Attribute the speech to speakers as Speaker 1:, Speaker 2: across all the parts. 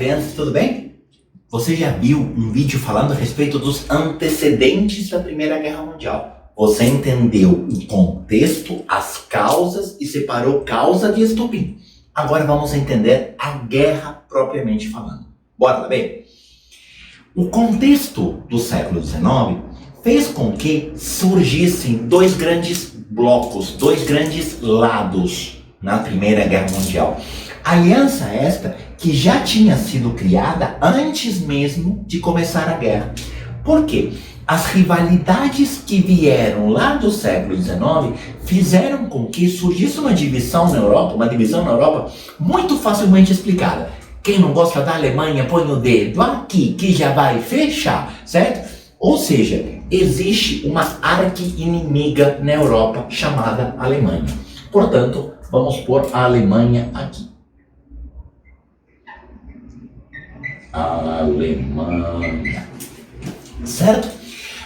Speaker 1: crianças, tudo bem? Você já viu um vídeo falando a respeito dos antecedentes da Primeira Guerra Mundial? Você entendeu o contexto, as causas e separou causa de estopim. Agora vamos entender a guerra propriamente falando. Bora lá, bem? O contexto do século XIX fez com que surgissem dois grandes blocos, dois grandes lados na Primeira Guerra Mundial. Aliança esta que já tinha sido criada antes mesmo de começar a guerra. Por quê? As rivalidades que vieram lá do século XIX fizeram com que surgisse uma divisão na Europa muito facilmente explicada. Quem não gosta da Alemanha põe o dedo aqui que já vai fechar, certo? Ou seja, existe uma arqui-inimiga na Europa chamada Alemanha. Portanto, vamos pôr a Alemanha aqui. Alemanha. Certo?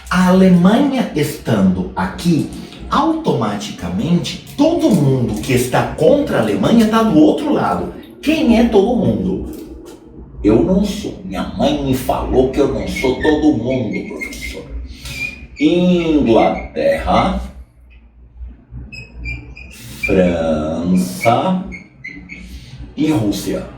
Speaker 1: A Alemanha estando aqui, automaticamente todo mundo que está contra a Alemanha está do outro lado. Quem é todo mundo? Eu não sou. Minha mãe me falou que eu não sou todo mundo, professor. Inglaterra, França e Rússia.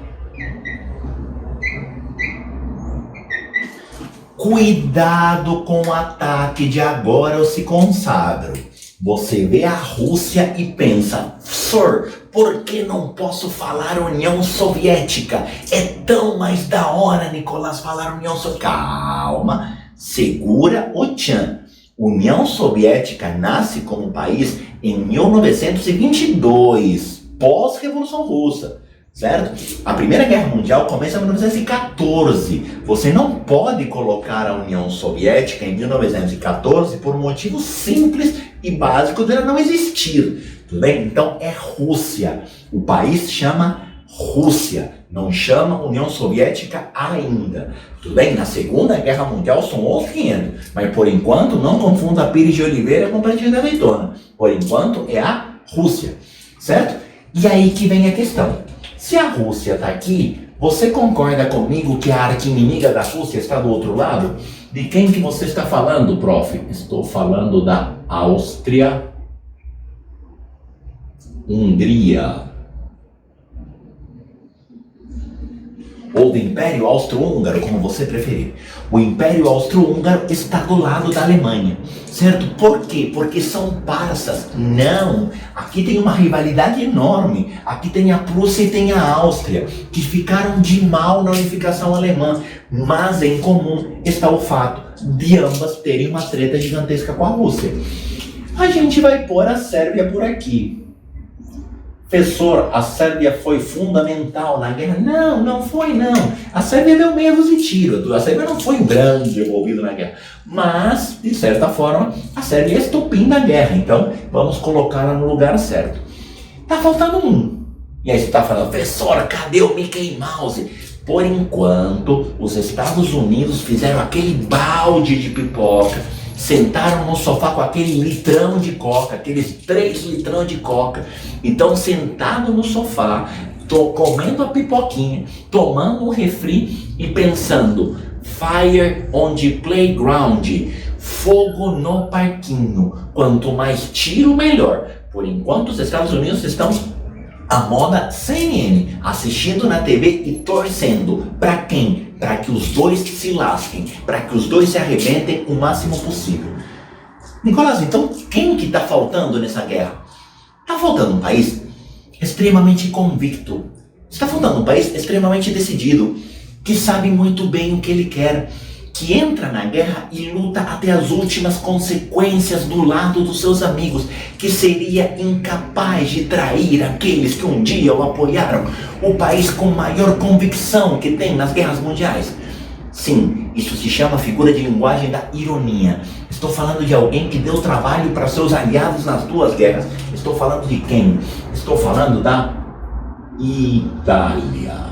Speaker 1: Cuidado com o ataque de agora eu se consagro. Você vê a Rússia e pensa, professor, por que não posso falar União Soviética? É tão mais da hora, Nicolás, falar União Soviética. Calma, segura o tchan. União Soviética nasce como país em 1922, pós-Revolução Russa. Certo? A Primeira Guerra Mundial começa em 1914. Você não pode colocar a União Soviética em 1914 por um motivo simples e básico dela não existir. Tudo bem? Então é Rússia. O país chama Rússia, não chama União Soviética ainda. Tudo bem? Na Segunda Guerra Mundial são outros 500. Mas por enquanto, não confunda a Pires de Oliveira com a Pratinha da Azeitona. Por enquanto é a Rússia. Certo? E aí que vem a questão. Se a Rússia está aqui, você concorda comigo que a arqui-inimiga da Rússia está do outro lado? De quem que você está falando, prof? Estou falando da Áustria-Hungria. Ou do Império Austro-Húngaro, como você preferir. O Império Austro-Húngaro está do lado da Alemanha, certo? Por quê? Porque são parças. Não! Aqui tem uma rivalidade enorme. Aqui tem a Prússia e tem a Áustria, que ficaram de mal na unificação alemã. Mas em comum está o fato de ambas terem uma treta gigantesca com a Rússia. A gente vai pôr a Sérvia por aqui. Professor, a Sérvia foi fundamental na guerra? Não, não foi não. A Sérvia deu menos de tiro. A Sérvia não foi um grande envolvido na guerra. Mas, de certa forma, a Sérvia é estopim da guerra. Então, vamos colocá-la no lugar certo. Tá faltando um. E aí você tá falando, professor, cadê o Mickey Mouse? Por enquanto, os Estados Unidos fizeram aquele balde de pipoca, sentaram no sofá com aquele litrão de coca, aqueles 3 litrão de coca, e estão sentados no sofá, comendo a pipoquinha, tomando um refri e pensando, fire on the playground, fogo no parquinho, quanto mais tiro melhor. Por enquanto os Estados Unidos estão à moda CNN, assistindo na TV e torcendo. Para quem? Para que os dois se lasquem, para que os dois se arrebentem o máximo possível. Nicolás, então quem que está faltando nessa guerra? Está faltando um país extremamente convicto. Está faltando um país extremamente decidido, que sabe muito bem o que ele quer, que entra na guerra e luta até as últimas consequências do lado dos seus amigos, que seria incapaz de trair aqueles que um dia o apoiaram, o país com maior convicção que tem nas guerras mundiais. Sim, isso se chama figura de linguagem da ironia. Estou falando de alguém que deu trabalho para seus aliados nas duas guerras. Estou falando de quem? Estou falando da Itália.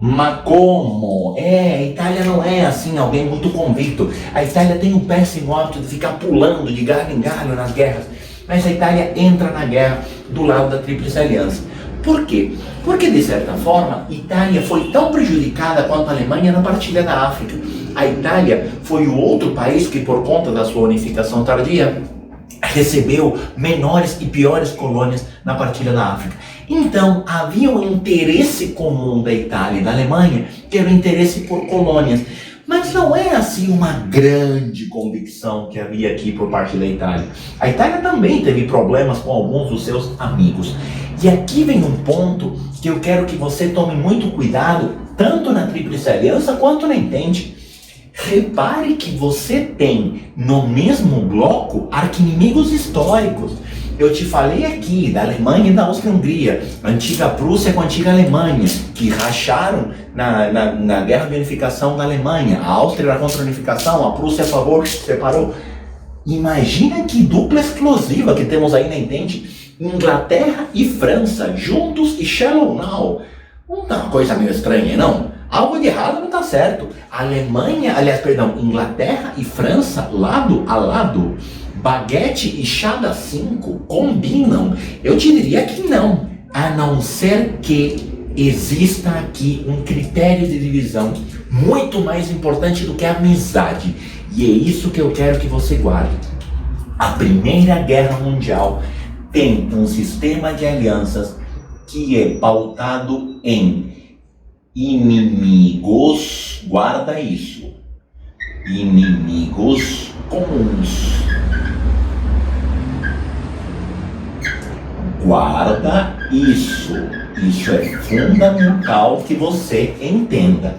Speaker 1: Mas como? A Itália não é assim alguém muito convicto. A Itália tem um péssimo hábito de ficar pulando de galho em galho nas guerras. Mas a Itália entra na guerra do lado da Tríplice Aliança. Por quê? Porque, de certa forma, Itália foi tão prejudicada quanto a Alemanha na partilha da África. A Itália foi o outro país que, por conta da sua unificação tardia, recebeu menores e piores colônias na partilha da África. Então, havia um interesse comum da Itália e da Alemanha, que era o interesse por colônias. Mas não é assim uma grande convicção que havia aqui por parte da Itália. A Itália também teve problemas com alguns dos seus amigos. E aqui vem um ponto que eu quero que você tome muito cuidado, tanto na Tríplice Aliança quanto na Entente. Repare que você tem no mesmo bloco arquinimigos históricos. Eu te falei aqui da Alemanha e da Áustria-Hungria, a antiga Prússia com a antiga Alemanha, que racharam na Guerra de Unificação da Alemanha. A Áustria era contra a unificação, a Prússia a favor, separou. Imagina que dupla explosiva que temos aí na Entente. Inglaterra e França, juntos e shallow now. Não tá uma coisa meio estranha, não? Algo de errado não tá certo. Inglaterra e França, lado a lado. Baguete e Chada 5 combinam? Eu te diria que não, a não ser que exista aqui um critério de divisão muito mais importante do que a amizade. E é isso que eu quero que você guarde. A Primeira Guerra Mundial tem um sistema de alianças que é pautado em inimigos, guarda isso, inimigos comuns. Guarda isso. Isso é fundamental que você entenda.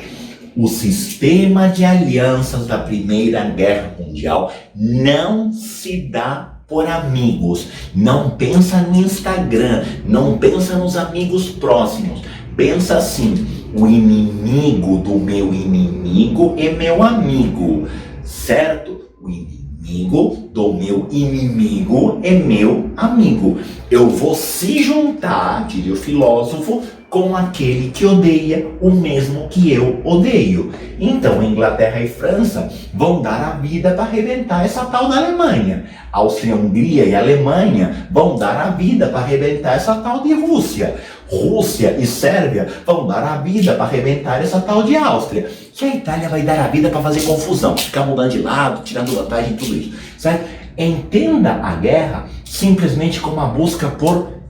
Speaker 1: O sistema de alianças da Primeira Guerra Mundial não se dá por amigos. Não pensa no Instagram, não pensa nos amigos próximos. Pensa assim: o inimigo do meu inimigo é meu amigo, certo? O inimigo do meu inimigo é meu amigo. Eu vou se juntar, diria o filósofo, com aquele que odeia o mesmo que eu odeio. Então, Inglaterra e França vão dar a vida para arrebentar essa tal da Alemanha. Áustria-Hungria e Alemanha vão dar a vida para arrebentar essa tal de Rússia. Rússia e Sérvia vão dar a vida para arrebentar essa tal de Áustria. E a Itália vai dar a vida para fazer confusão, ficar mudando de lado, tirando vantagem em tudo isso, certo? Entenda a guerra simplesmente como a busca por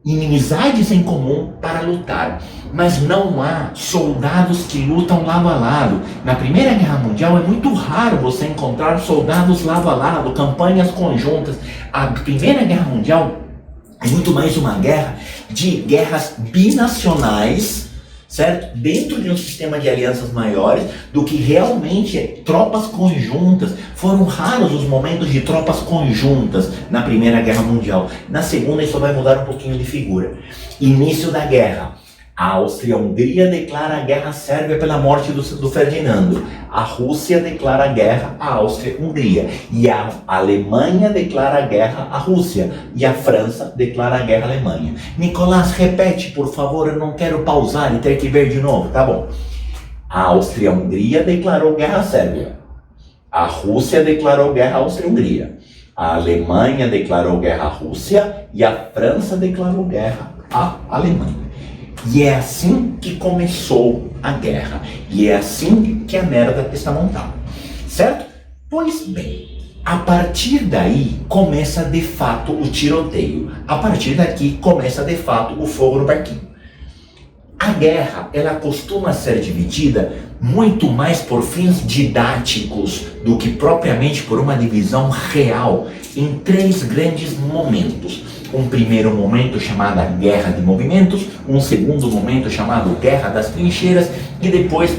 Speaker 1: inimizades em comum para lutar, mas não há soldados que lutam lado a lado. Na Primeira Guerra Mundial é muito raro você encontrar soldados lado a lado, campanhas conjuntas. A Primeira Guerra Mundial é muito mais uma guerra de guerras binacionais, certo? Dentro de um sistema de alianças maiores, do que realmente tropas conjuntas. Foram raros os momentos de tropas conjuntas na Primeira Guerra Mundial. Na Segunda isso vai mudar um pouquinho de figura. Início da guerra. A Áustria-Hungria declara a guerra à Sérvia pela morte do Ferdinando. A Rússia declara a guerra à Áustria-Hungria. E a Alemanha declara a guerra à Rússia. E a França declara a guerra à Alemanha. Nicolás, repete, por favor, eu não quero pausar e ter que ver de novo, tá bom? A Áustria-Hungria declarou guerra à Sérvia. A Rússia declarou guerra à Áustria-Hungria. A Alemanha declarou guerra à Rússia. E a França declarou guerra à Alemanha. E é assim que começou a guerra. E é assim que a merda está montada. Certo? Pois bem, a partir daí começa de fato o tiroteio. A partir daqui começa de fato o fogo no barquinho. A guerra, ela costuma ser dividida muito mais por fins didáticos do que propriamente por uma divisão real em 3 grandes momentos. Um primeiro momento chamado Guerra de Movimentos, um segundo momento chamado Guerra das Trincheiras e depois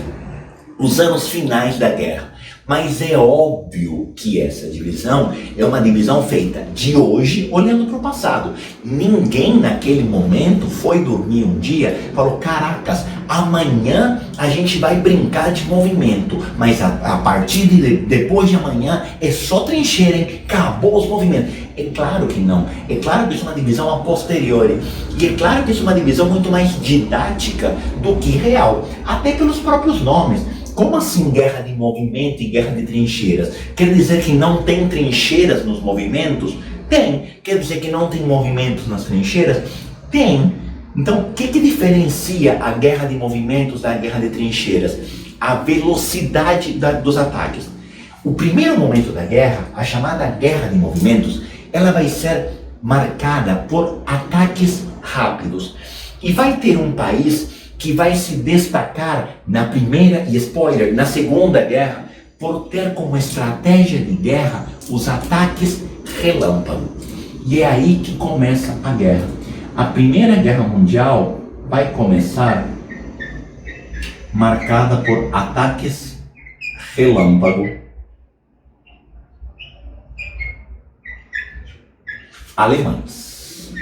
Speaker 1: os anos finais da guerra. Mas é óbvio que essa divisão é uma divisão feita de hoje olhando para o passado. Ninguém naquele momento foi dormir um dia e falou: caracas, amanhã a gente vai brincar de movimento, mas a partir de depois de amanhã é só trincheira, hein? Acabou os movimentos. É claro que não. É claro que isso é uma divisão a posteriori. E é claro que isso é uma divisão muito mais didática do que real. Até pelos próprios nomes. Como assim guerra de movimento e guerra de trincheiras? Quer dizer que não tem trincheiras nos movimentos? Tem. Quer dizer que não tem movimentos nas trincheiras? Tem. Então, o que diferencia a guerra de movimentos da guerra de trincheiras? A velocidade dos ataques. O primeiro momento da guerra, a chamada guerra de movimentos, ela vai ser marcada por ataques rápidos. E vai ter um país que vai se destacar na primeira, e spoiler, na segunda guerra, por ter como estratégia de guerra os ataques relâmpago. E é aí que começa a guerra. A Primeira Guerra Mundial vai começar marcada por ataques relâmpago alemães.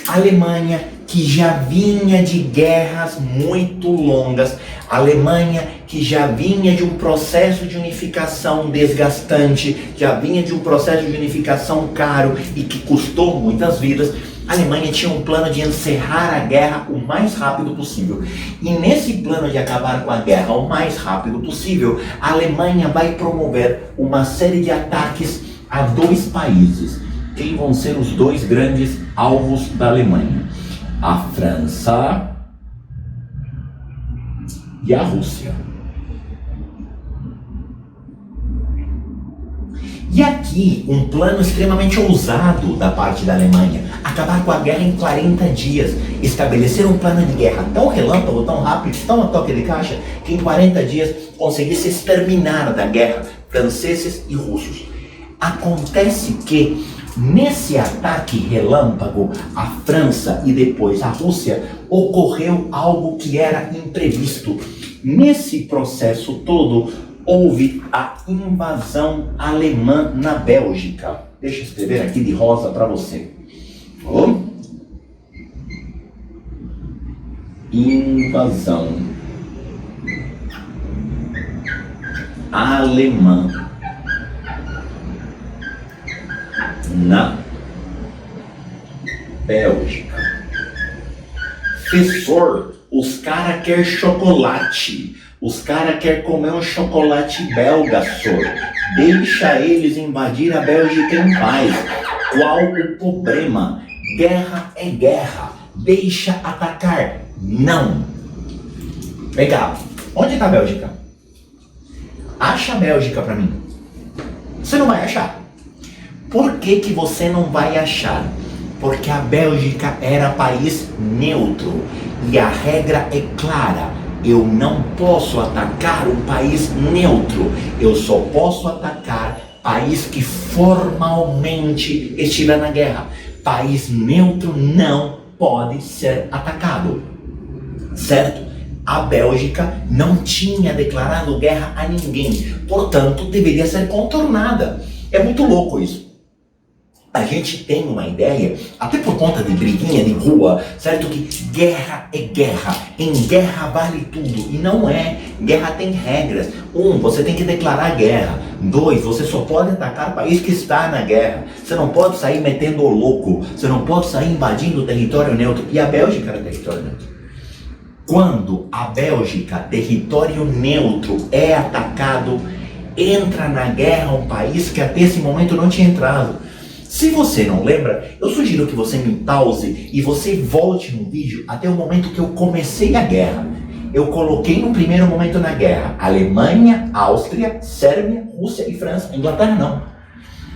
Speaker 1: A Alemanha, que já vinha de guerras muito longas, a Alemanha que já vinha de um processo de unificação desgastante, já vinha de um processo de unificação caro e que custou muitas vidas, a Alemanha tinha um plano de encerrar a guerra o mais rápido possível. E nesse plano de acabar com a guerra o mais rápido possível, a Alemanha vai promover uma série de ataques a dois países. Quem vão ser os dois grandes alvos da Alemanha? A França e a Rússia. E aqui, um plano extremamente ousado da parte da Alemanha, acabar com a guerra em 40 dias, estabelecer um plano de guerra tão relâmpago, tão rápido, tão a toque de caixa, que em 40 dias conseguisse exterminar da guerra franceses e russos. Acontece que, nesse ataque relâmpago à França e depois à Rússia, ocorreu algo que era imprevisto. Nesse processo todo, houve a invasão alemã na Bélgica. Deixa eu escrever aqui de rosa para você. Invasão alemã na Bélgica. Professor, os caras querem chocolate. Os caras querem comer um chocolate belga, senhor. Deixa eles invadir a Bélgica em paz. Qual o problema? Guerra é guerra. Deixa atacar. Não. Legal. Onde está a Bélgica? Acha a Bélgica para mim. Você não vai achar. Por que você não vai achar? Porque a Bélgica era país neutro. E a regra é clara. Eu não posso atacar um país neutro. Eu só posso atacar país que formalmente estiver na guerra. País neutro não pode ser atacado. Certo? A Bélgica não tinha declarado guerra a ninguém. Portanto, deveria ser contornada. É muito louco isso. A gente tem uma ideia, até por conta de briguinha de rua, certo? Que guerra é guerra. Em guerra vale tudo. E não é. Guerra tem regras. 1, você tem que declarar guerra. 2, você só pode atacar o país que está na guerra. Você não pode sair metendo o louco. Você não pode sair invadindo o território neutro. E a Bélgica era território neutro. Quando a Bélgica, território neutro, é atacado, entra na guerra um país que até esse momento não tinha entrado. Se você não lembra, eu sugiro que você me pause e você volte no vídeo até o momento que eu comecei a guerra. Eu coloquei no primeiro momento na guerra Alemanha, Áustria, Sérvia, Rússia e França. A Inglaterra não.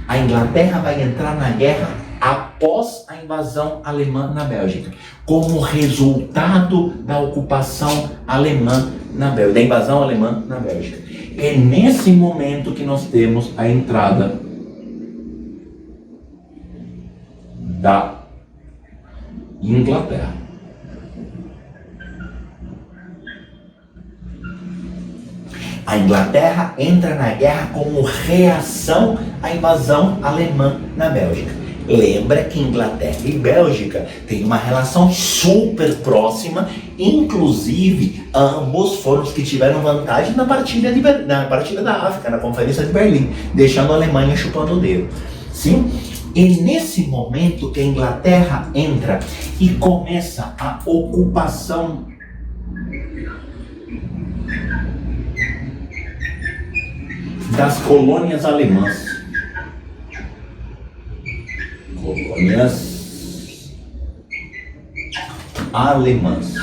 Speaker 1: A Inglaterra vai entrar na guerra após a invasão alemã na Bélgica, como resultado da ocupação alemã na Bélgica, da invasão alemã na Bélgica. É nesse momento que nós temos a entrada da Inglaterra. A Inglaterra entra na guerra como reação à invasão alemã na Bélgica. Lembra que Inglaterra e Bélgica têm uma relação super próxima, inclusive ambos foram os que tiveram vantagem na partilha da África, na Conferência de Berlim, deixando a Alemanha chupando o dedo. Sim? E nesse momento que a Inglaterra entra e começa a ocupação das colônias alemãs. colônias alemãs.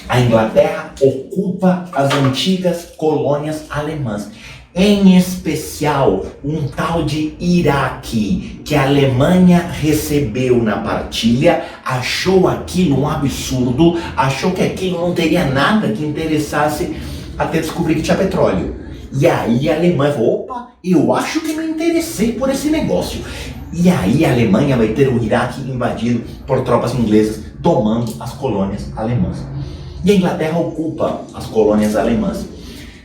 Speaker 1: A Inglaterra ocupa as antigas colônias alemãs, em especial um tal de Iraque, que a Alemanha recebeu na partilha, achou aquilo um absurdo, achou que aquilo não teria nada que interessasse até descobrir que tinha petróleo. E aí a Alemanha falou, opa, eu acho que me interessei por esse negócio. E aí a Alemanha vai ter o Iraque invadido por tropas inglesas, tomando as colônias alemãs. E a Inglaterra ocupa as colônias alemãs.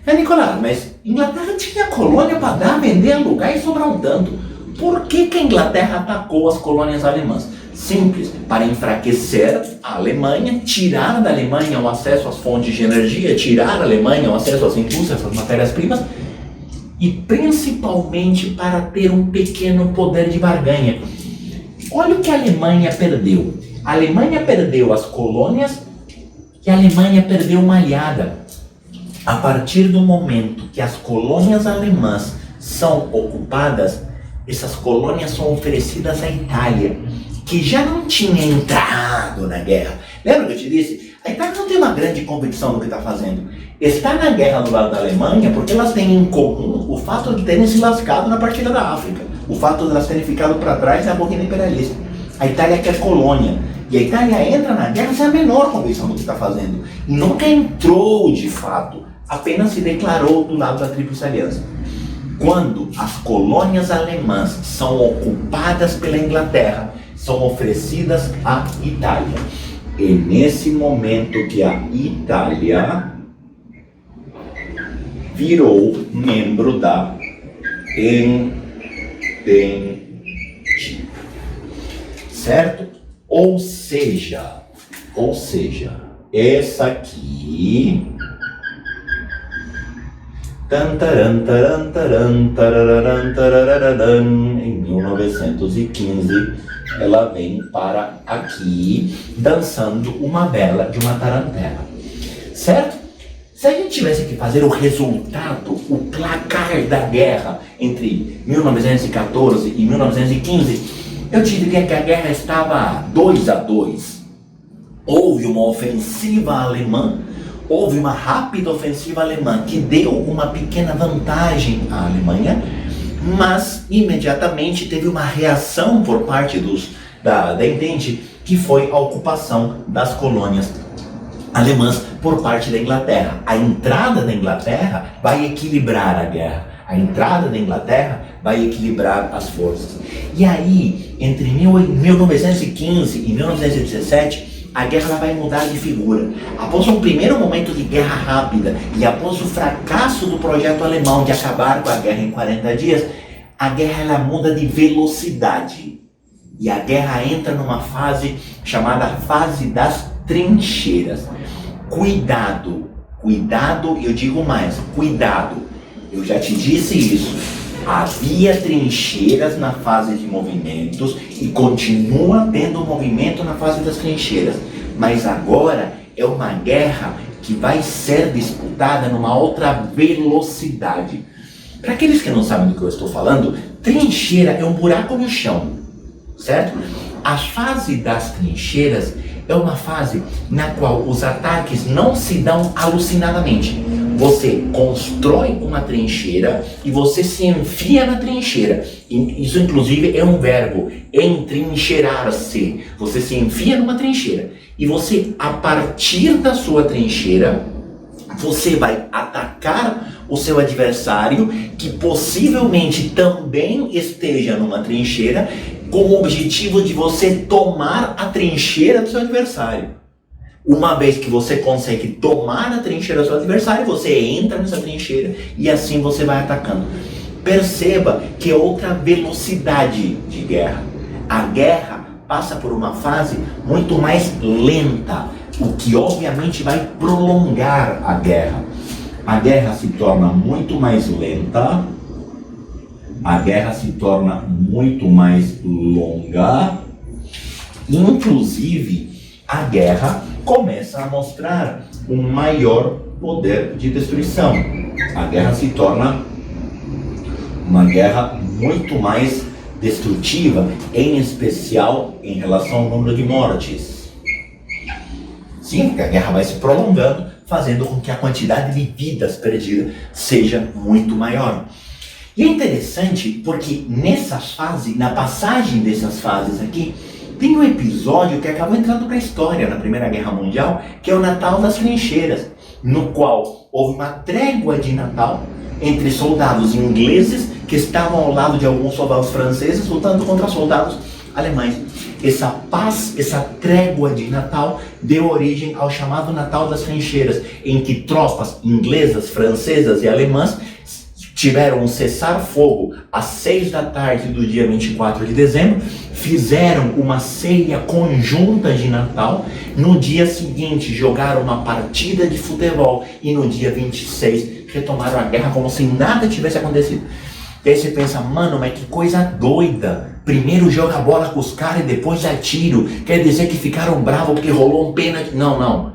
Speaker 1: Nicolás, mas Inglaterra tinha colônia para dar, vender, alugar e sobrar um tanto. Por que a Inglaterra atacou as colônias alemãs? Simples, para enfraquecer a Alemanha, tirar da Alemanha o acesso às fontes de energia, tirar da Alemanha o acesso às indústrias, às matérias-primas, e principalmente para ter um pequeno poder de barganha. Olha o que a Alemanha perdeu. A Alemanha perdeu as colônias e a Alemanha perdeu uma aliada. A partir do momento que as colônias alemãs são ocupadas, essas colônias são oferecidas à Itália, que já não tinha entrado na guerra. Lembra que eu te disse? A Itália não tem uma grande convicção do que está fazendo. Está na guerra do lado da Alemanha porque elas têm em comum o fato de terem se lascado na partida da África, o fato de elas terem ficado para trás na corrida imperialista. A Itália quer colônia. E a Itália entra na guerra sem a menor convicção do que está fazendo. E nunca entrou de fato, apenas se declarou do lado da Tríplice Aliança. Quando as colônias alemãs são ocupadas pela Inglaterra, são oferecidas à Itália. E nesse momento que a Itália virou membro da Entente. Certo? Ou seja, essa aqui em 1915 ela vem para aqui dançando uma bela de uma tarantela, certo? Se a gente tivesse que fazer o resultado, o placar da guerra entre 1914 e 1915, eu diria que a guerra estava 2-2. Houve uma ofensiva alemã, houve uma rápida ofensiva alemã que deu uma pequena vantagem à Alemanha, mas imediatamente teve uma reação por parte da Entente, que foi a ocupação das colônias alemãs por parte da Inglaterra. A entrada da Inglaterra vai equilibrar a guerra. A entrada da Inglaterra vai equilibrar as forças. E aí, entre 1915 e 1917, a guerra vai mudar de figura. Após um primeiro momento de guerra rápida e após o fracasso do projeto alemão de acabar com a guerra em 40 dias, a guerra ela muda de velocidade. E a guerra entra numa fase chamada fase das trincheiras. Cuidado, eu digo mais, cuidado. Eu já te disse isso. Havia trincheiras na fase de movimentos e continua tendo movimento na fase das trincheiras. Mas agora é uma guerra que vai ser disputada numa outra velocidade. Para aqueles que não sabem do que eu estou falando, trincheira é um buraco no chão, certo? A fase das trincheiras é uma fase na qual os ataques não se dão alucinadamente. Você constrói uma trincheira e você se enfia na trincheira. Isso, inclusive, é um verbo, entrincheirar-se. Você se enfia numa trincheira e você, a partir da sua trincheira, você vai atacar o seu adversário, que possivelmente também esteja numa trincheira, com o objetivo de você tomar a trincheira do seu adversário. Uma vez que você consegue tomar a trincheira do seu adversário, você entra nessa trincheira e assim você vai atacando. Perceba que é outra velocidade de guerra. A guerra passa por uma fase muito mais lenta, o que obviamente vai prolongar a guerra. A guerra se torna muito mais lenta, a guerra se torna muito mais longa, inclusive a guerra começa a mostrar um maior poder de destruição. A guerra se torna Uma guerra muito mais destrutiva, em especial em relação ao número de mortes. Sim, porque a guerra vai se prolongando, fazendo com que a quantidade de vidas perdidas seja muito maior. E é interessante porque nessa fase, na passagem dessas fases aqui, tem um episódio que acabou entrando para a história na Primeira Guerra Mundial, que é o Natal das Trincheiras, no qual houve uma trégua de Natal entre soldados ingleses que estavam ao lado de alguns soldados franceses lutando contra soldados alemães. Essa paz, essa trégua de Natal deu origem ao chamado Natal das Trincheiras, em que tropas inglesas, francesas e alemãs tiveram um cessar-fogo às 6 da tarde do dia 24 de dezembro, fizeram uma ceia conjunta de Natal, no dia seguinte jogaram uma partida de futebol e no dia 26 retomaram a guerra como se nada tivesse acontecido. E aí você pensa, mano, mas que coisa doida. Primeiro joga bola com os caras e depois dá tiro. Quer dizer que ficaram bravos porque rolou um pênalti. Não.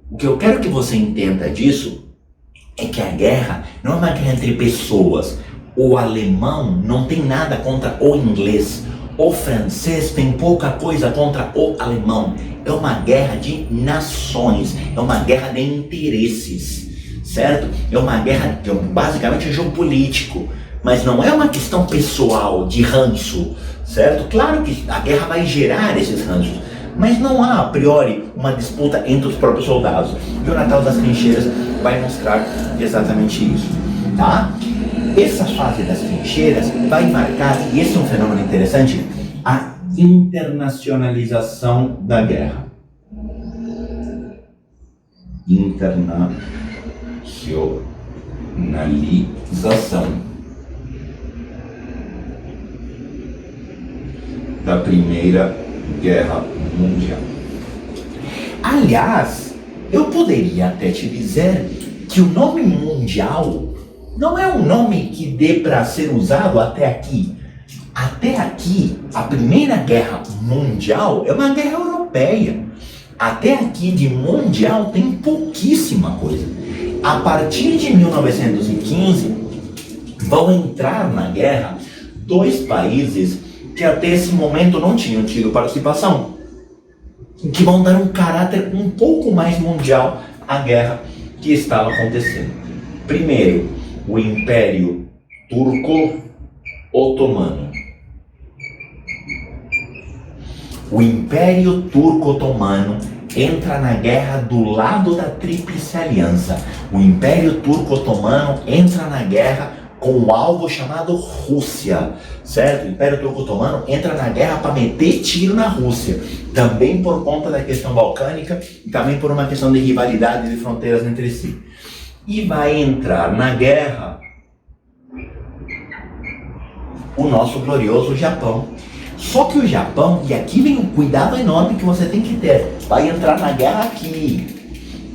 Speaker 1: O que eu quero que você entenda disso é que a guerra não é uma guerra entre pessoas. O alemão não tem nada contra o inglês. O francês tem pouca coisa contra o alemão. É uma guerra de nações. É uma guerra de interesses. Certo? É uma guerra, basicamente, um jogo político. Mas não é uma questão pessoal, de ranço, certo? Claro que a guerra vai gerar esses ranços, mas não há, a priori, uma disputa entre os próprios soldados. E o Natal das Trincheiras vai mostrar exatamente isso, tá? Essa fase das trincheiras vai marcar, e esse é um fenômeno interessante, a internacionalização da guerra. Internacionalização da Primeira Guerra Mundial. Aliás, eu poderia até te dizer que o nome mundial não é um nome que dê para ser usado até aqui. Até aqui, a Primeira Guerra Mundial é uma guerra europeia. Até aqui de mundial tem pouquíssima coisa. A partir de 1915, vão entrar na guerra dois países que até esse momento não tinham tido participação, que vão dar um caráter um pouco mais mundial à guerra que estava acontecendo. Primeiro, o Império Turco-Otomano. O Império Turco-Otomano entra na guerra do lado da Tríplice Aliança. O Império Turco-Otomano entra na guerra com um alvo chamado Rússia, certo? O Império Turco-Otomano entra na guerra para meter tiro na Rússia, também por conta da questão balcânica e também por uma questão de rivalidade de fronteiras entre si. E vai entrar na guerra o nosso glorioso Japão. Só que o Japão, e aqui vem um cuidado enorme que você tem que ter, vai entrar na guerra aqui.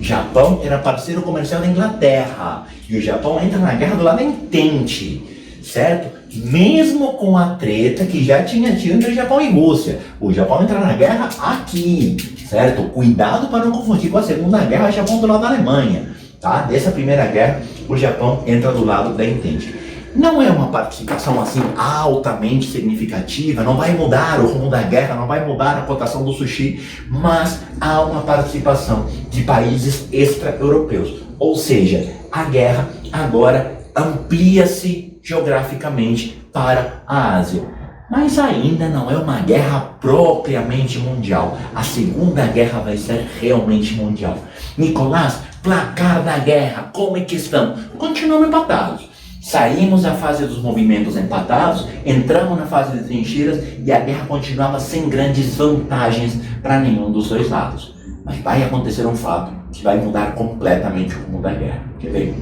Speaker 1: Japão era parceiro comercial da Inglaterra, e o Japão entra na guerra do lado da Entente, certo? Mesmo com a treta que já tinha tido entre o Japão e Rússia, o Japão entra na guerra aqui, certo? Cuidado para não confundir com a Segunda Guerra, o Japão do lado da Alemanha, tá? Dessa Primeira Guerra, o Japão entra do lado da Entente. Não é uma participação assim altamente significativa, não vai mudar o rumo da guerra, não vai mudar a cotação do sushi, mas há uma participação de países extra-europeus. Ou seja, a guerra agora amplia-se geograficamente para a Ásia. Mas ainda não é uma guerra propriamente mundial. A Segunda Guerra vai ser realmente mundial. Nicolás, placar da guerra, como é que estão? Continuamos empatados. Saímos da fase dos movimentos empatados, entramos na fase de trincheiras e a guerra continuava sem grandes vantagens para nenhum dos dois lados. Mas vai acontecer um fato que vai mudar completamente o rumo da guerra. Quer ver?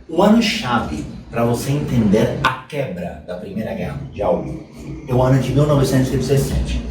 Speaker 1: O ano-chave para você entender a quebra da Primeira Guerra Mundial é o ano de 1917.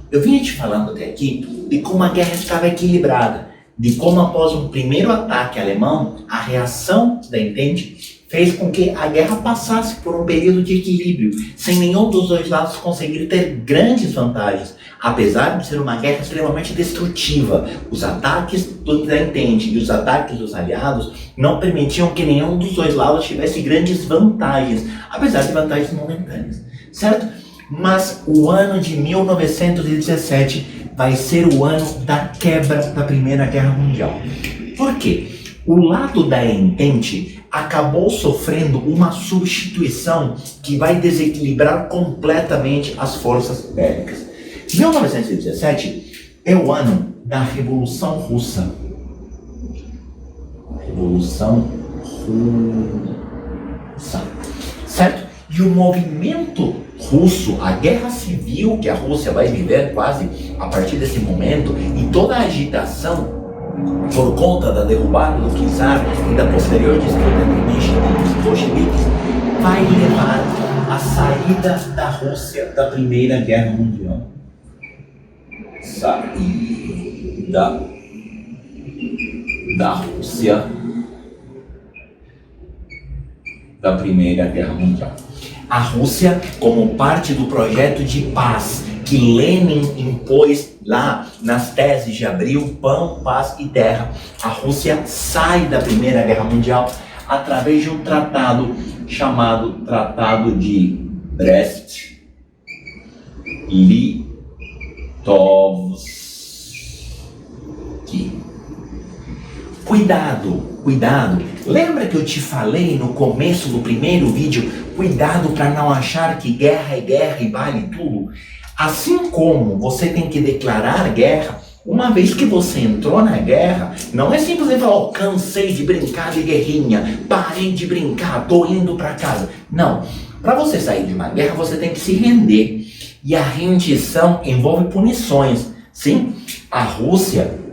Speaker 1: Eu vinha te falando até aqui de como a guerra estava equilibrada, de como após um primeiro ataque alemão, a reação da Entente fez com que a guerra passasse por um período de equilíbrio, sem nenhum dos dois lados conseguir ter grandes vantagens, apesar de ser uma guerra extremamente destrutiva. Os ataques da Entente e os ataques dos aliados não permitiam que nenhum dos dois lados tivesse grandes vantagens, apesar de vantagens momentâneas, certo? Mas o ano de 1917 vai ser o ano da quebra da Primeira Guerra Mundial. Por quê? O lado da Entente acabou sofrendo uma substituição que vai desequilibrar completamente as forças bélicas. 1917 é o ano da Revolução Russa. Revolução Russa. Certo? E o movimento russo, a guerra civil que a Rússia vai viver quase a partir desse momento, e toda a agitação por conta da derrubada do czar e da posterior disputa dos bolcheviques, vai levar à saída da Rússia da Primeira Guerra Mundial. Saída da Rússia da Primeira Guerra Mundial. A Rússia, como parte do projeto de paz que Lenin impôs lá nas teses de Abril, Pão, Paz e Terra, a Rússia sai da Primeira Guerra Mundial através de um tratado chamado Tratado de Brest-Litovsk. Cuidado. Lembra que eu te falei no começo do primeiro vídeo, cuidado para não achar que guerra é guerra e vale tudo? Assim como você tem que declarar guerra, uma vez que você entrou na guerra, não é simplesmente falar, oh, cansei de brincar de guerrinha, parei de brincar, tô indo para casa. Não, para você sair de uma guerra, você tem que se render. E a rendição envolve punições. Sim, a Rússia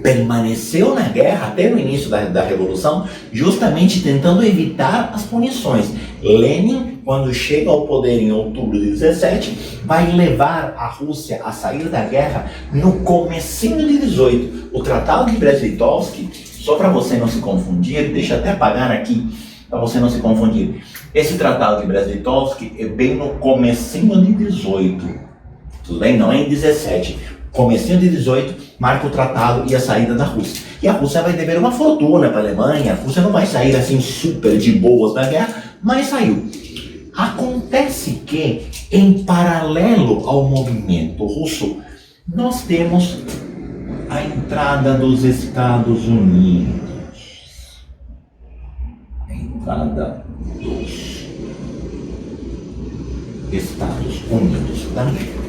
Speaker 1: permaneceu na guerra até o início da Revolução, justamente tentando evitar as punições. Lenin, quando chega ao poder em outubro de 17, vai levar a Rússia a sair da guerra no comecinho de 18. O Tratado de Brest-Litovsk, só para você não se confundir, deixa eu até apagar aqui, para você não se confundir. Esse Tratado de Brest-Litovsk é bem no comecinho de 18, tudo bem? Não é em 17. Comecinho de 18, marca o tratado e a saída da Rússia. E a Rússia vai dever uma fortuna para a Alemanha, a Rússia não vai sair assim super de boas da guerra, mas saiu. Acontece que, em paralelo ao movimento russo, nós temos a entrada dos Estados Unidos. A entrada dos Estados Unidos da América.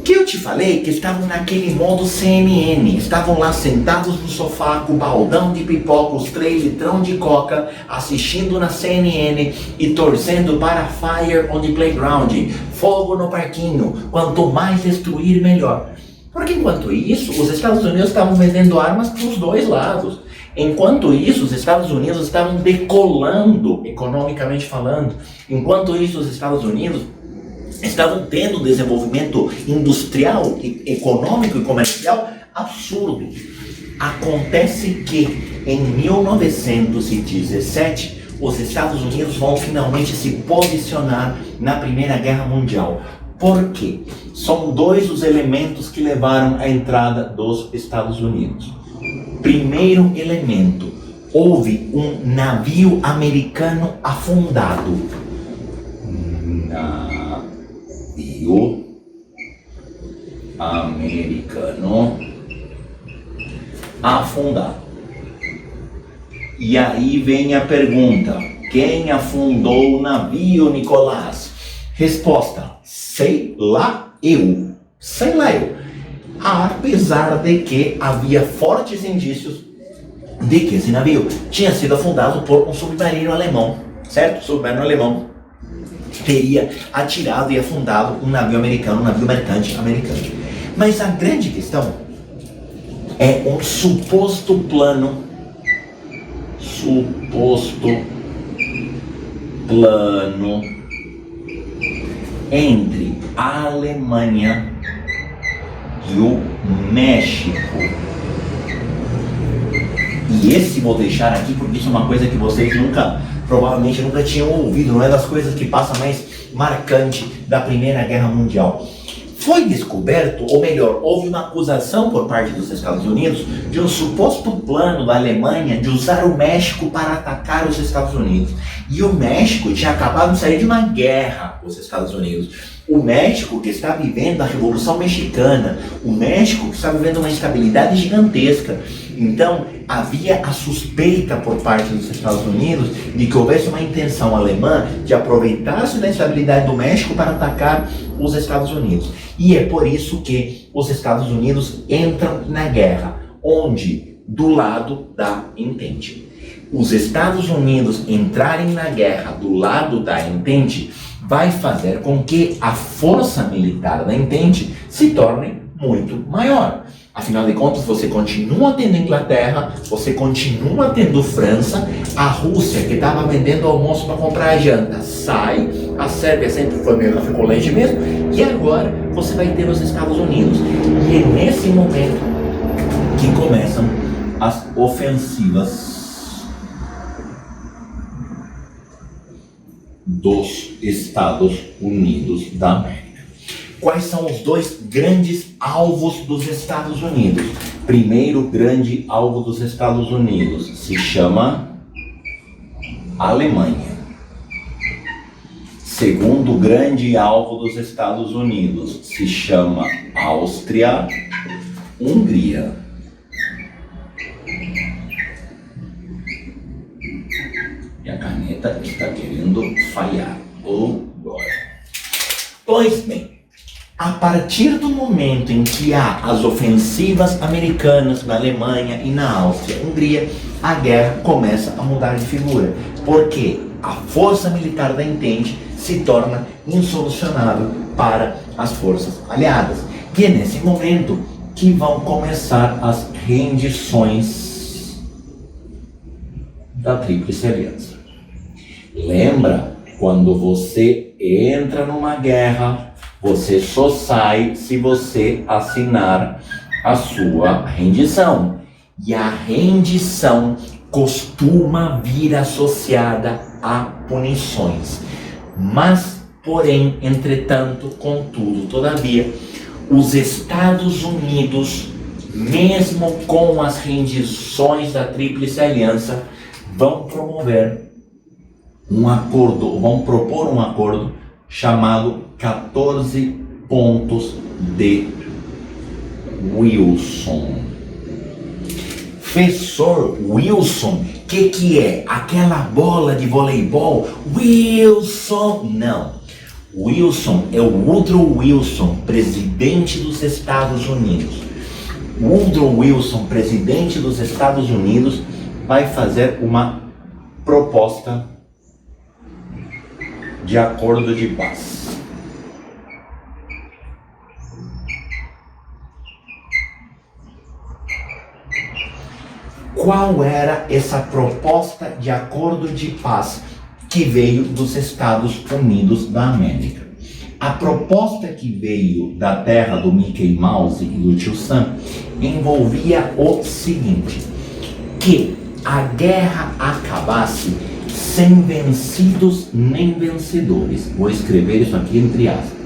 Speaker 1: Que eu te falei que estavam naquele modo CNN, estavam lá sentados no sofá com o baldão de pipoca, os 3 litrão de coca, assistindo na CNN e torcendo para Fire on the Playground, fogo no parquinho, quanto mais destruir melhor. Porque enquanto isso, os Estados Unidos estavam vendendo armas para os dois lados. Enquanto isso, os Estados Unidos estavam decolando, economicamente falando. Enquanto isso, os Estados Unidos estavam tendo um desenvolvimento industrial, econômico e comercial absurdo. Acontece que em 1917 os Estados Unidos vão finalmente se posicionar na Primeira Guerra Mundial. Por quê? São 2 os elementos que levaram à entrada dos Estados Unidos. Primeiro elemento, houve um navio americano afundado. Navio americano afundado. E aí vem a pergunta: quem afundou o navio, Nicolás? Resposta: sei lá eu. Apesar de que havia fortes indícios de que esse navio tinha sido afundado por um submarino alemão, certo? O submarino alemão teria atirado e afundado um navio americano, um navio mercante americano. Mas a grande questão é um suposto plano entre a Alemanha e o México. E esse vou deixar aqui porque isso é uma coisa que vocês nunca provavelmente nunca tinham ouvido, não é das coisas que passa mais marcante da Primeira Guerra Mundial. Foi descoberto, ou melhor, houve uma acusação por parte dos Estados Unidos de um suposto plano da Alemanha de usar o México para atacar os Estados Unidos. E o México tinha acabado de sair de uma guerra com os Estados Unidos. O México que está vivendo a Revolução Mexicana, o México que está vivendo uma instabilidade gigantesca. Então, havia a suspeita por parte dos Estados Unidos de que houvesse uma intenção alemã de aproveitar-se da instabilidade do México para atacar os Estados Unidos. E é por isso que os Estados Unidos entram na guerra, onde? Do lado da Entente. Os Estados Unidos entrarem na guerra do lado da Entente vai fazer com que a força militar da Entente se torne muito maior. Afinal de contas, você continua tendo Inglaterra, você continua tendo França, a Rússia, que estava vendendo almoço para comprar a janta, sai, a Sérvia sempre foi meio café com leite mesmo, e agora você vai ter os Estados Unidos. E é nesse momento que começam as ofensivas dos Estados Unidos da América. Quais são os dois grandes alvos dos Estados Unidos? Primeiro grande alvo dos Estados Unidos se chama Alemanha. Segundo grande alvo dos Estados Unidos se chama Áustria, Hungria. E a caneta está querendo falhar. Oh, glória. Pois bem, a partir do momento em que há as ofensivas americanas na Alemanha e na Áustria, Hungria, a guerra começa a mudar de figura. Porque a força militar da Entente se torna insolucionável para as forças aliadas. E é nesse momento que vão começar as rendições da Tríplice Aliança. Lembra, quando você entra numa guerra, você só sai se você assinar a sua rendição. E a rendição costuma vir associada a punições. Mas, porém, entretanto, contudo, todavia, os Estados Unidos, mesmo com as rendições da Tríplice Aliança, vão promover um acordo, vão propor um acordo chamado 14 pontos de Wilson. Professor Wilson, que é? Aquela bola de voleibol? Wilson? Não. Wilson é o Woodrow Wilson, presidente dos Estados Unidos. Woodrow Wilson, presidente dos Estados Unidos, vai fazer uma proposta de acordo de paz. Qual era essa proposta de acordo de paz que veio dos Estados Unidos da América? A proposta que veio da terra do Mickey Mouse e do Tio Sam envolvia o seguinte: que a guerra acabasse sem vencidos nem vencedores. Vou escrever isso aqui entre aspas.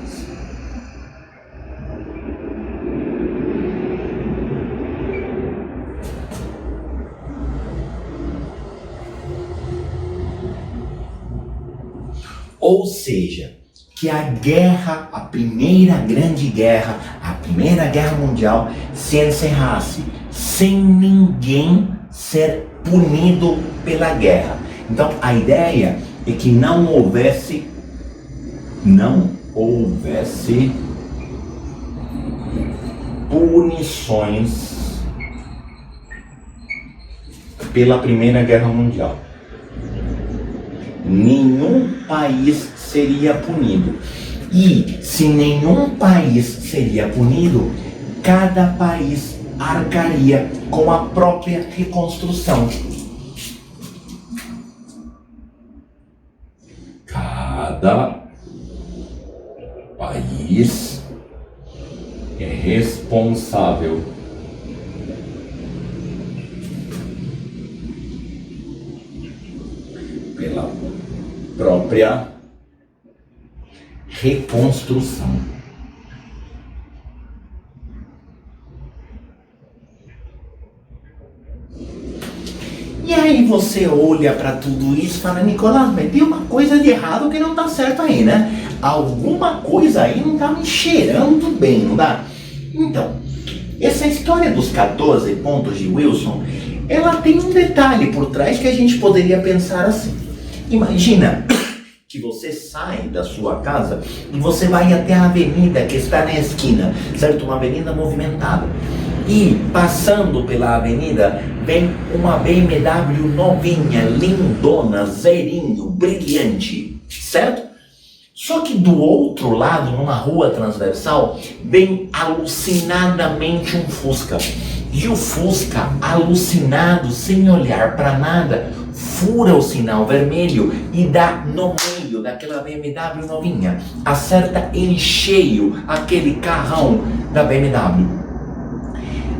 Speaker 1: Ou seja, que a guerra, a primeira grande guerra, a Primeira Guerra Mundial, se encerrasse sem ninguém ser punido pela guerra. Então a ideia é que não houvesse punições pela Primeira Guerra Mundial. Nenhum país seria punido. E se nenhum país seria punido, cada país arcaria com a própria reconstrução. Cada país é responsável pela própria reconstrução. E aí você olha para tudo isso e fala, Nicolás, mas tem uma coisa de errado que não tá certo aí, né? Alguma coisa aí não tá me cheirando bem, não dá? Então, essa história dos 14 pontos de Wilson, ela tem um detalhe por trás que a gente poderia pensar assim. Imagina que você sai da sua casa e você vai até a avenida que está na esquina, certo? Uma avenida movimentada. E passando pela avenida vem uma BMW novinha, lindona, zerinho, brilhante, certo? Só que do outro lado, numa rua transversal, vem alucinadamente um Fusca. E o Fusca, alucinado, sem olhar para nada, fura o sinal vermelho e dá no meio daquela BMW novinha. Acerta em cheio aquele carrão da BMW.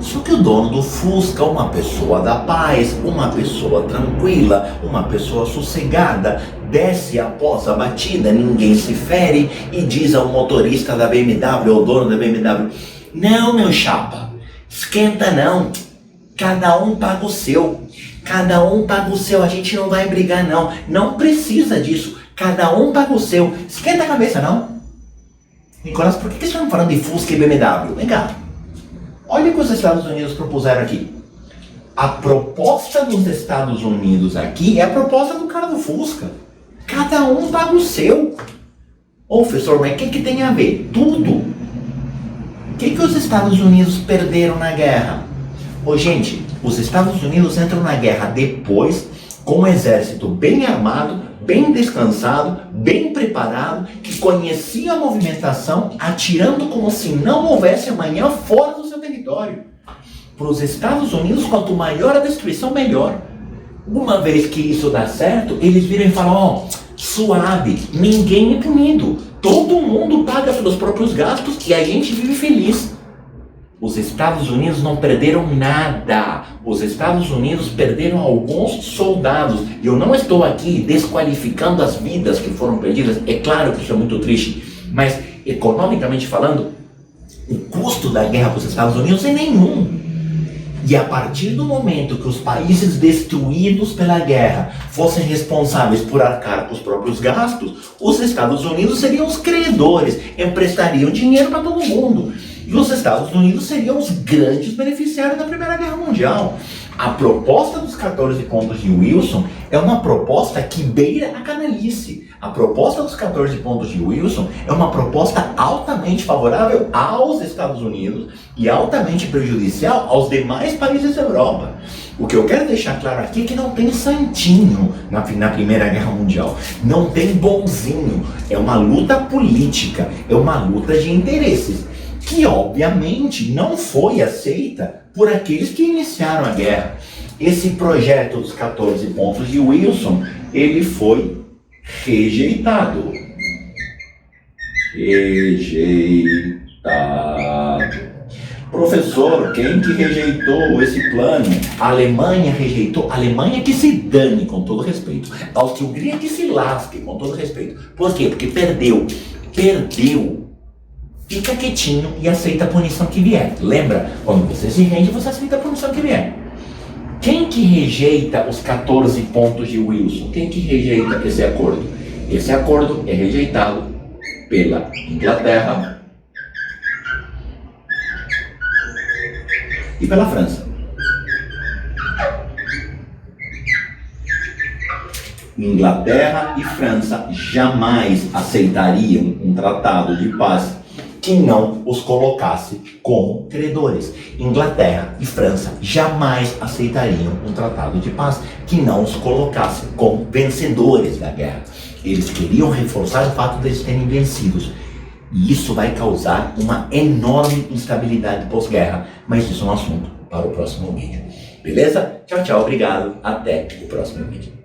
Speaker 1: Só que o dono do Fusca, uma pessoa da paz, uma pessoa tranquila, uma pessoa sossegada, desce após a batida, ninguém se fere e diz ao motorista da BMW, ao dono da BMW, não, meu chapa, esquenta não, cada um paga o seu, cada um paga o seu, a gente não vai brigar não, não precisa disso, cada um paga o seu, esquenta a cabeça não. Nicolás, por que vocês estão falando de Fusca e BMW? Vem cá. Olha o que os Estados Unidos propuseram aqui. A proposta dos Estados Unidos aqui é a proposta do cara do Fusca. Cada um paga o seu. Ô, professor, mas o que tem a ver? Tudo. O que os Estados Unidos perderam na guerra? Ô, gente, os Estados Unidos entram na guerra depois com um exército bem armado, bem descansado, bem preparado, que conhecia a movimentação, atirando como se não houvesse amanhã fora do seu território. Para os Estados Unidos, quanto maior a destruição, melhor. Uma vez que isso dá certo, eles viram e falam, ó, suave, ninguém é punido. Todo mundo paga pelos próprios gastos e a gente vive feliz. Os Estados Unidos não perderam nada. Os Estados Unidos perderam alguns soldados. Eu não estou aqui desqualificando as vidas que foram perdidas. É claro que isso é muito triste. Mas, economicamente falando, o custo da guerra para os Estados Unidos é nenhum. E a partir do momento que os países destruídos pela guerra fossem responsáveis por arcar com os próprios gastos, os Estados Unidos seriam os credores, emprestariam dinheiro para todo mundo. E os Estados Unidos seriam os grandes beneficiários da Primeira Guerra Mundial. A proposta dos 14 pontos de Wilson é uma proposta que beira a canalice. A proposta dos 14 pontos de Wilson é uma proposta altamente favorável aos Estados Unidos e altamente prejudicial aos demais países da Europa. O que eu quero deixar claro aqui é que não tem santinho na Primeira Guerra Mundial. Não tem bonzinho. É uma luta política, é uma luta de interesses, que obviamente não foi aceita por aqueles que iniciaram a guerra. Esse projeto dos 14 pontos de Wilson, ele foi rejeitado. Rejeitado. Professor, quem que rejeitou esse plano? A Alemanha rejeitou. A Alemanha que se dane, com todo respeito. A Áustria-Hungria que se lasque, com todo respeito. Por quê? Porque perdeu. Fica quietinho e aceita a punição que vier. Lembra? Quando você se rende, você aceita a punição que vier. Quem que rejeita os 14 pontos de Wilson? Quem que rejeita esse acordo? Esse acordo é rejeitado pela Inglaterra e pela França. Inglaterra e França jamais aceitariam um tratado de paz que não os colocasse como credores. Inglaterra e França jamais aceitariam um tratado de paz que não os colocasse como vencedores da guerra. Eles queriam reforçar o fato de eles terem vencidos. E isso vai causar uma enorme instabilidade pós-guerra. Mas isso é um assunto para o próximo vídeo. Beleza? Tchau, tchau, obrigado. Até o próximo vídeo.